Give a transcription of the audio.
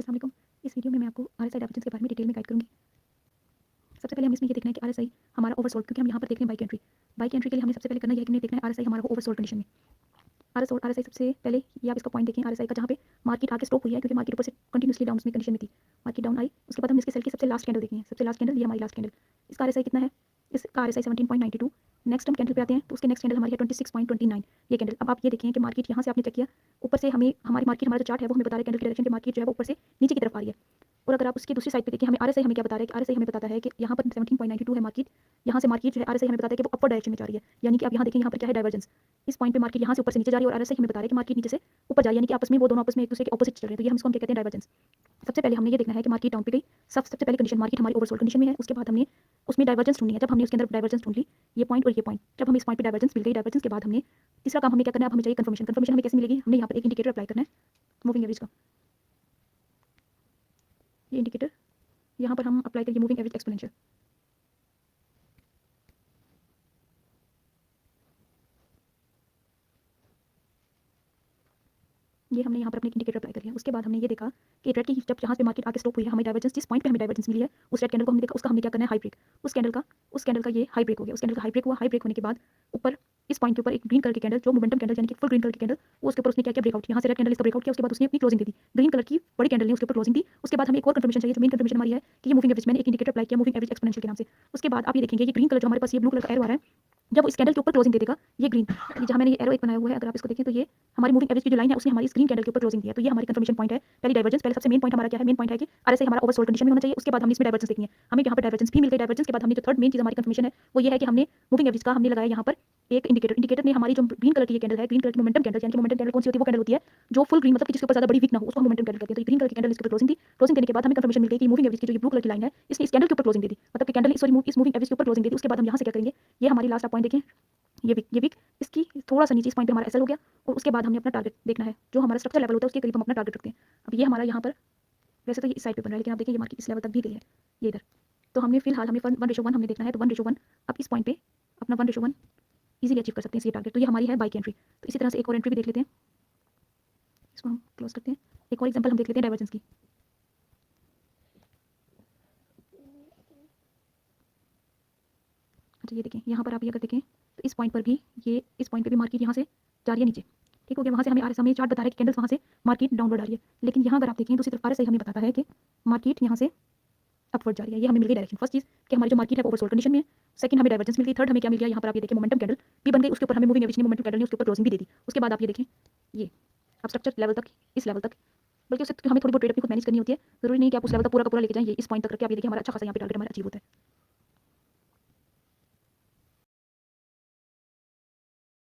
अस्सलाम वालेकुम। इस वीडियो में मैं आपको आरएसआई डाइवर्जेंस के बारे में डिटेल में गाइड करूँगी। सबसे पहले हमें इसमें ये देखना है कि आरएसआई हमारा ओवरसोल्ड, क्योंकि हम यहाँ पर देख रहे हैं बाइक एंट्री। बाइक एंट्री के लिए हमें सबसे पहले करना ये है कि हमें देखना है आरएसआई हमारा ओवरसोल्ड कंडीशन में। आरएसआई सबसे पहले ये आप इसका पॉइंट देखें आरएसआई का, जहाँ पे मार्केट आके स्टॉप हुई है, क्योंकि मार्केट ऊपर से कंटिन्यूअसली डाउन में कंडीशन में थी। मार्केट डाउन आई, उसके बाद हमने इसके सेल की सबसे लास्ट कैंडल देखनी है। सबसे लास्ट कैंडल, ये हमारी लास्ट कैंडल। इसका आरएसआई कितना है? इसका आरएसआई 17.92। नेक्स्ट हम कैंडल पे आते हैं, तो उसके नेक्स्ट कैंडल हमारी है 26.29, ये कैंडल। अब आप ये देखें कि मार्केट यहाँ से आपने चेक किया, ऊपर से हमें हमारा जो चार्ट है वो हमें बता रहा है कैंडल की डायरेक्शन, कि मार्केट जो है वो ऊपर से नीचे की तरफ आ रही है। और अगर आप उसकी दूसरी साइड पे देखिए, हमें आरएसआई हमें क्या बता रहा है कि आरएसआई हमें बताता है कि यहाँ पर 17.92 है मार्केट, यहाँ से मार्केट जो है आरएसआई हमें बताता है कि वो अपर डायरेक्शन में जा रही है। यानी कि आप यहाँ देखें, यहाँ पर क्या है? डाइवर्जेंस। इस पॉइंट पे मार्केट यहाँ से ऊपर से नीचे जा रही है और आरएसआई हमें बता रहा है कि मार्केट नीचे से ऊपर जा रही है, यानी कि आपस में वो दोनों आपस में एक दूसरे के ऑपोजिट चल रहे हैं। तो ये हम इसको हम क्या कहते हैं? डाइवर्जेंस। सबसे पहले हमने ये देखना है कि मार्केट डाउन पे गई। सबसे पहले कंडीशन मार्केट हमारी ओवरसोल्ड कंडीशन में है। उसके बाद हमने उसमें डाइवर्जेंस ढूंढनी है। जब हमने उसके अंदर डाइवर्जेंस ढूंढ ली, ये पॉइंट और ये पॉइंट, जब हमें इस पॉइंट पे डाइवर्जेंस मिल गई, डाइवर्जेंस के बाद हमने तीसरा काम हमें क्या करना है? अब हमें चाहिए कंफर्मेशन। कंफर्मेशन हमें कैसे मिलेगी? हमने यहाँ पर एक इंडिकेटर अप्लाई करना है, मूविंग एवरेज का। ये इंडिकेटर यहाँ पर हम अप्लाई करेंगे, मूविंग एवरेज एक्सपोनेंशियल। ये हमने यहाँ पर अपने इंडिकेटर अप्लाई कर लिया। उसके बाद हमने ये देखा कि रेड की जब जहाँ पे मार्केट आके स्टॉप हुई है, हमें डाइवर्जेंस जिस पॉइंट पे हमें डाइवर्जेंस मिली है, उस रेड कैंडल को हमने देखा, उसका हमने क्या करना है? High break. उस कैंडल का ये हाई ब्रेक हो गया। उस कैंडल का हाई ब्रेक हुआ। हाई ब्रेक होने के बाद ऊपर इस पॉइंट के ऊपर एक ग्रीन कलर की कैंडल, जो मोमेंटम कैंडल यानी कि फुल ग्रीन कलर की कैंडल, वो उसके ऊपर उसने क्या किया? ब्रेकआउट। यहाँ से रेड कैंडल इसका ब्रेकआउट किया, उसके बाद उसने अपनी क्लोजिंग दे दी। ग्रीन कलर की बड़ी कैंडल ने उसके ऊपर क्लोजिंग दी। उसके बाद हमें एक और कंफर्मेशन चाहिए, जो मेन कंफर्मेशन हमारी है कि ये मूविंग एवरेज, मैंने एक इंडिकेटर अप्लाई किया मूविंग एवरेज एक्सपोनेंशियल के नाम से। उसके बाद आप ये देखेंगे ये ग्रीन कलर जो हमारे पास ये ब्लू कलर का एरो आ रहा है, जब इस कैंडल के ऊपर क्लोजिंग दे देगा, ये ग्रीन, ये जहाँ मैंने ये एरो एक बनाया हुआ है, अगर आप इसको देखें तो ये हमारी मूविंग एवरेज की जो लाइन है, उसने हमारी स्क्रीन कैंडल के ऊपर क्लोजिंग दिया। तो ये हमारी कंफर्मेशन पॉइंट है। पहली डाइवर्जेंस, पहले सबसे मेन पॉइंट हमारा क्या है? मेन पॉइंट है कि आरएसआई हमारा ओवरसोल्ड कंडीशन में होना चाहिए। उसके बाद हमने इसमें डाइवर्जेंस देखनी है। हमें यहाँ पर डाइवर्जेंस भी मिल गई। डाइवर्जेंस के बाद हमने जो थर्ड मेन चीज हमारी कंफर्मेशन है, वो ये है कि हमने मूविंग एवरेज का हमने लगाया यहाँ पर एक इंडिकेटर। इंडिकेटर ने हमारी जो ग्रीन कलर की ये कैंडल है, ग्रीन कलर की मोमेंटम कैंडल, यानी कि मोमेंटम कैंडल कौन सी होती है? वो कैंडल होती है जो फुल ग्रीन, मतलब कि जिसके ऊपर ज्यादा बड़ी वीक ना हो, उसको हम मोमेंटम कैंडल कहते हैं। तो ग्रीन कलर की कैंडल इसके ऊपर क्लोजिंग दी। क्लोजिंग देने के बाद हमें कंफर्मेशन मिल गई कि मूविंग एवरेज की जो ये ब्लू कलर की लाइन है, इसने इस कैंडल के ऊपर क्लोजिंग दे दी, मतलब कि कैंडल इस मूविंग एवरेज के ऊपर क्लोजिंग दे दी। उसके बाद हम यहाँ से क्या करेंगे? ये हमारी लास्ट पॉइंट देखें, ये वीक इसकी थोड़ा सा नीचे इस पॉइंट पे हमारा एसएल हो गया। और उसके बाद हमने अपना टारगेट देखना है, जो हमारा स्ट्रक्चर लेवल होता है उसके करीब हम अपना टारगेट रखते हैं। अब ये हमारा यहाँ पर, वैसे तो ये इस साइड पे बन रहा है, लेकिन आप देखिए ये मार्केट इस लेवल तक भी गई है, ये इधर। तो हमने फिलहाल हमें 1:1 हमने देखना है, तो 1:1 अब इस पॉइंट पे अपना 1:1 इजीली अचीव कर सकते हैं ये टारगेट। तो ये हमारी है बाइक एंट्री। तो इसी तरह से एक और एंट्री भी देख लेते हैं, इसको हम क्लोज करते हैं। एक और एग्जांपल हम देख लेते हैं डाइवर्जेंस की। अच्छा ये देखें, यहाँ पर आप ये अगर देखें तो इस पॉइंट पर भी, ये इस पॉइंट पे भी मार्केट यहाँ से जा रही है नीचे, ठीक हो गया। वहाँ से हमें आरएसआई चार्ट बता रहा है कि कैंडल्स वहाँ से मार्केट डाउनवर्ड आ रही है। लेकिन यहाँ अगर आप देखें दूसरी तरफ आरएसआई हमें बताता है कि मार्केट यहाँ से अपवर्ड जा रही है। ये हमें मिल गई डायरेक्शन। फर्स्ट चीज कि हमारी जो मार्केट है ओवरसोल्ड कंडीशन में है। सेकंड हमें डाइवर्जेंस मिल गई। थर्ड हमें क्या मिल गया? यहाँ पर आप ये देखिए मोमेंटम कैंडल भी बन गई, उसके ऊपर हमें मूविंग एवरेज ने मोमेंटम कैंडल ने उसके ऊपर क्लोजिंग भी दे दी। उसके बाद आप ये देखें, ये अब स्ट्रक्चर लेवल तक, इस लेवल तक, बल्कि उससे हमें थोड़ी बहुत ट्रेड अपनी खुद मैनेज करनी होती है। जरूरी नहीं कि आप उस लेवल तक पूरा का पूरा लेके जाएं। ये इस पॉइंट तक करके आप ये देखिए हमारा अच्छा खासा यहाँ पे टारगेट हमारा अचीव होता है।